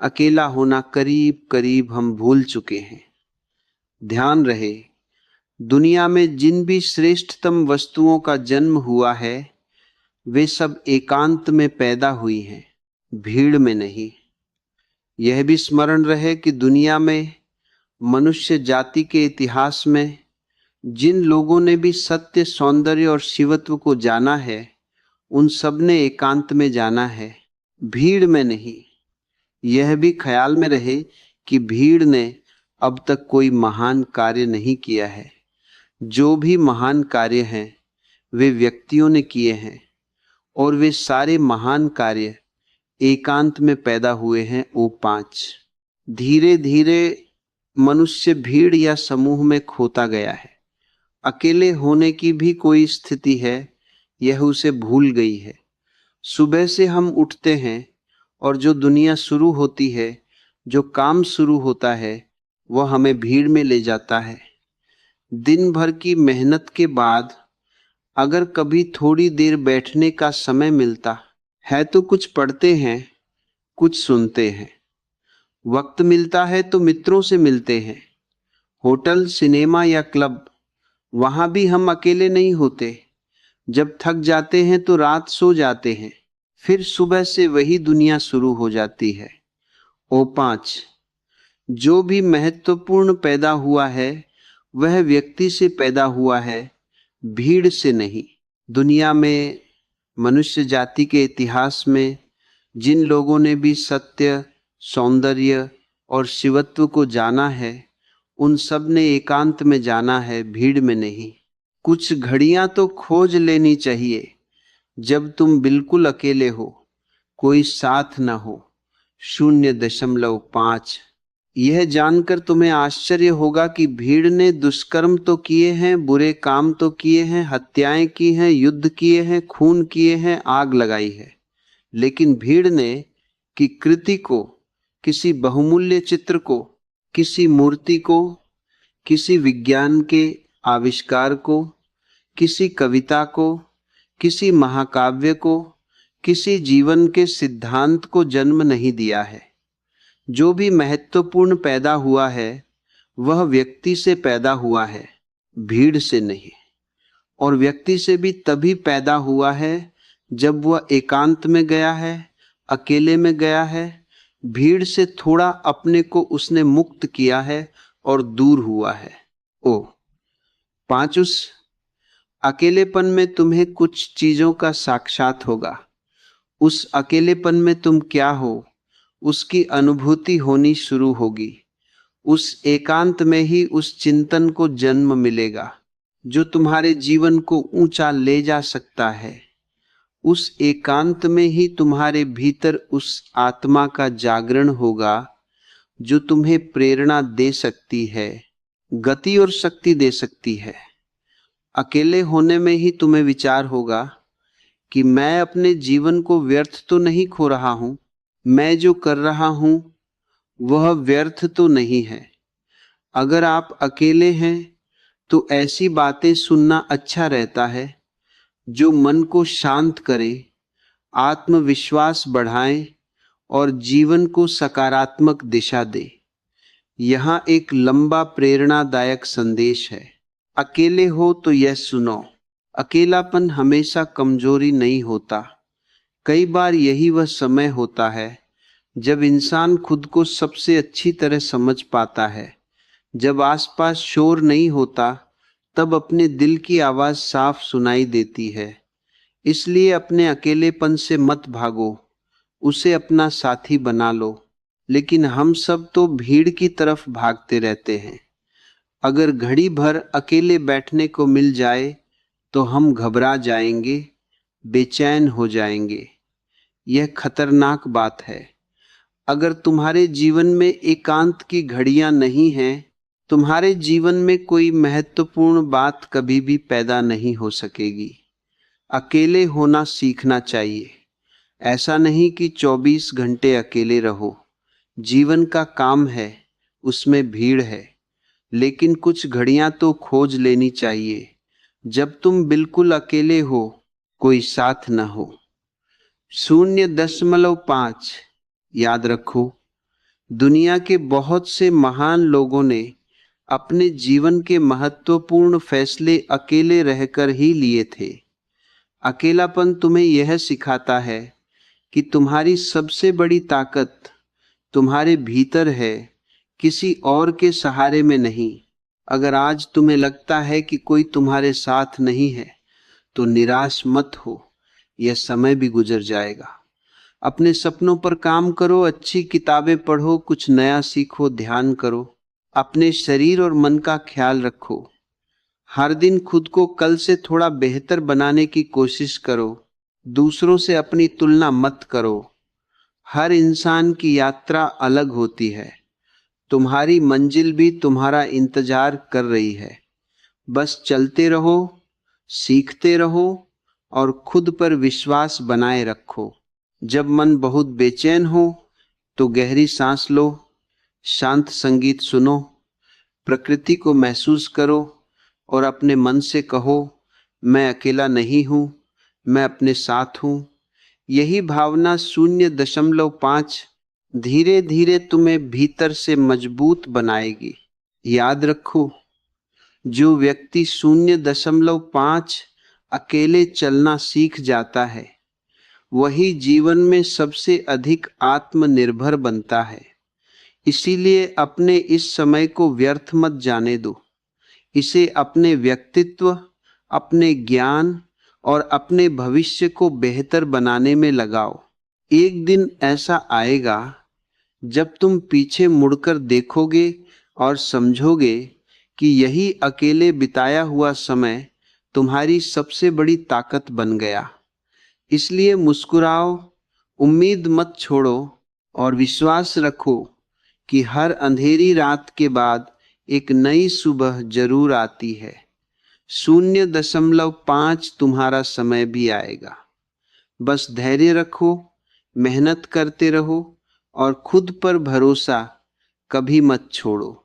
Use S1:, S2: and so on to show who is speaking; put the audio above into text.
S1: अकेला होना करीब करीब हम भूल चुके हैं। ध्यान रहे, दुनिया में जिन भी श्रेष्ठतम वस्तुओं का जन्म हुआ है वे सब एकांत में पैदा हुई हैं, भीड़ में नहीं। यह भी स्मरण रहे कि दुनिया में मनुष्य जाति के इतिहास में जिन लोगों ने भी सत्य, सौंदर्य और शिवत्व को जाना है उन सब ने एकांत में जाना है, भीड़ में नहीं। यह भी ख्याल में रहे कि भीड़ ने अब तक कोई महान कार्य नहीं किया है। जो भी महान कार्य हैं वे व्यक्तियों ने किए हैं और वे सारे महान कार्य एकांत में पैदा हुए हैं। ओ पांच, धीरे धीरे मनुष्य भीड़ या समूह में खोता गया है। अकेले होने की भी कोई स्थिति है, यह उसे भूल गई है। सुबह से हम उठते हैं और जो दुनिया शुरू होती है, जो काम शुरू होता है, वह हमें भीड़ में ले जाता है। दिन भर की मेहनत के बाद अगर कभी थोड़ी देर बैठने का समय मिलता है तो कुछ पढ़ते हैं, कुछ सुनते हैं। वक्त मिलता है तो मित्रों से मिलते हैं। होटल, सिनेमा या क्लब, वहां भी हम अकेले नहीं होते। जब थक जाते हैं तो रात सो जाते हैं, फिर सुबह से वही दुनिया शुरू हो जाती है। ओ पांच, जो भी महत्वपूर्ण पैदा हुआ है वह व्यक्ति से पैदा हुआ है, भीड़ से नहीं। दुनिया में मनुष्य जाति के इतिहास में जिन लोगों ने भी सत्य, सौंदर्य और शिवत्व को जाना है उन सब ने एकांत में जाना है, भीड़ में नहीं। कुछ घड़ियां तो खोज लेनी चाहिए जब तुम बिल्कुल अकेले हो, कोई साथ न हो। 0.5। यह जानकर तुम्हें आश्चर्य होगा कि भीड़ ने दुष्कर्म तो किए हैं, बुरे काम तो किए हैं, हत्याएं की हैं, युद्ध किए हैं, खून किए हैं, आग लगाई है, लेकिन भीड़ ने कि कृति को, किसी बहुमूल्य चित्र को, किसी मूर्ति को, किसी विज्ञान के आविष्कार को, किसी कविता को, किसी महाकाव्य को, किसी जीवन के सिद्धांत को जन्म नहीं दिया है। जो भी महत्वपूर्ण पैदा हुआ है वह व्यक्ति से पैदा हुआ है, भीड़ से नहीं। और व्यक्ति से भी तभी पैदा हुआ है जब वह एकांत में गया है, अकेले में गया है, भीड़ से थोड़ा अपने को उसने मुक्त किया है और दूर हुआ है। ओ पांच, उस अकेलेपन में तुम्हें कुछ चीजों का साक्षात होगा। उस अकेलेपन में तुम क्या हो उसकी अनुभूति होनी शुरू होगी। उस एकांत में ही उस चिंतन को जन्म मिलेगा जो तुम्हारे जीवन को ऊंचा ले जा सकता है। उस एकांत में ही तुम्हारे भीतर उस आत्मा का जागरण होगा जो तुम्हें प्रेरणा दे सकती है, गति और शक्ति दे सकती है। अकेले होने में ही तुम्हें विचार होगा कि मैं अपने जीवन को व्यर्थ तो नहीं खो रहा हूं, मैं जो कर रहा हूं वह व्यर्थ तो नहीं है। अगर आप अकेले हैं तो ऐसी बातें सुनना अच्छा रहता है जो मन को शांत करे, आत्मविश्वास बढ़ाए और जीवन को सकारात्मक दिशा दे। यहां एक लंबा प्रेरणादायक संदेश है। अकेले हो तो यह सुनो, अकेलापन हमेशा कमजोरी नहीं होता। कई बार यही वह समय होता है जब इंसान खुद को सबसे अच्छी तरह समझ पाता है। जब आसपास शोर नहीं होता तब अपने दिल की आवाज साफ सुनाई देती है। इसलिए अपने अकेलेपन से मत भागो, उसे अपना साथी बना लो। लेकिन हम सब तो भीड़ की तरफ भागते रहते हैं। अगर घड़ी भर अकेले बैठने को मिल जाए तो हम घबरा जाएंगे, बेचैन हो जाएंगे। यह खतरनाक बात है। अगर तुम्हारे जीवन में एकांत की घड़ियां नहीं हैं, तुम्हारे जीवन में कोई महत्वपूर्ण बात कभी भी पैदा नहीं हो सकेगी। अकेले होना सीखना चाहिए। ऐसा नहीं कि 24 घंटे अकेले रहो। जीवन का काम है, उसमें भीड़ है, लेकिन कुछ घड़ियां तो खोज लेनी चाहिए जब तुम बिल्कुल अकेले हो, कोई साथ न हो। 0.5 याद रखो, दुनिया के बहुत से महान लोगों ने अपने जीवन के महत्वपूर्ण फैसले अकेले रहकर ही लिए थे। अकेलापन तुम्हें यह सिखाता है कि तुम्हारी सबसे बड़ी ताकत तुम्हारे भीतर है, किसी और के सहारे में नहीं। अगर आज तुम्हें लगता है कि कोई तुम्हारे साथ नहीं है, तो निराश मत हो, यह समय भी गुजर जाएगा। अपने सपनों पर काम करो, अच्छी किताबें पढ़ो, कुछ नया सीखो, ध्यान करो। अपने शरीर और मन का ख्याल रखो। हर दिन खुद को कल से थोड़ा बेहतर बनाने की कोशिश करो। दूसरों से अपनी तुलना मत करो। हर इंसान की यात्रा अलग होती है। तुम्हारी मंजिल भी तुम्हारा इंतजार कर रही है। बस चलते रहो, सीखते रहो और खुद पर विश्वास बनाए रखो। जब मन बहुत बेचैन हो तो गहरी सांस लो, शांत संगीत सुनो, प्रकृति को महसूस करो और अपने मन से कहो, मैं अकेला नहीं हूं, मैं अपने साथ हूं। यही भावना 0.5 धीरे धीरे तुम्हें भीतर से मजबूत बनाएगी। याद रखो, जो व्यक्ति 0.5 अकेले चलना सीख जाता है, वही जीवन में सबसे अधिक आत्मनिर्भर बनता है। इसीलिए अपने इस समय को व्यर्थ मत जाने दो। इसे अपने व्यक्तित्व, अपने ज्ञान और अपने भविष्य को बेहतर बनाने में लगाओ। एक दिन ऐसा आएगा जब तुम पीछे मुड़कर देखोगे और समझोगे कि यही अकेले बिताया हुआ समय तुम्हारी सबसे बड़ी ताकत बन गया। इसलिए मुस्कुराओ, उम्मीद मत छोड़ो और विश्वास रखो कि हर अंधेरी रात के बाद एक नई सुबह जरूर आती है। 0.5 तुम्हारा समय भी आएगा। बस धैर्य रखो, मेहनत करते रहो और खुद पर भरोसा कभी मत छोड़ो।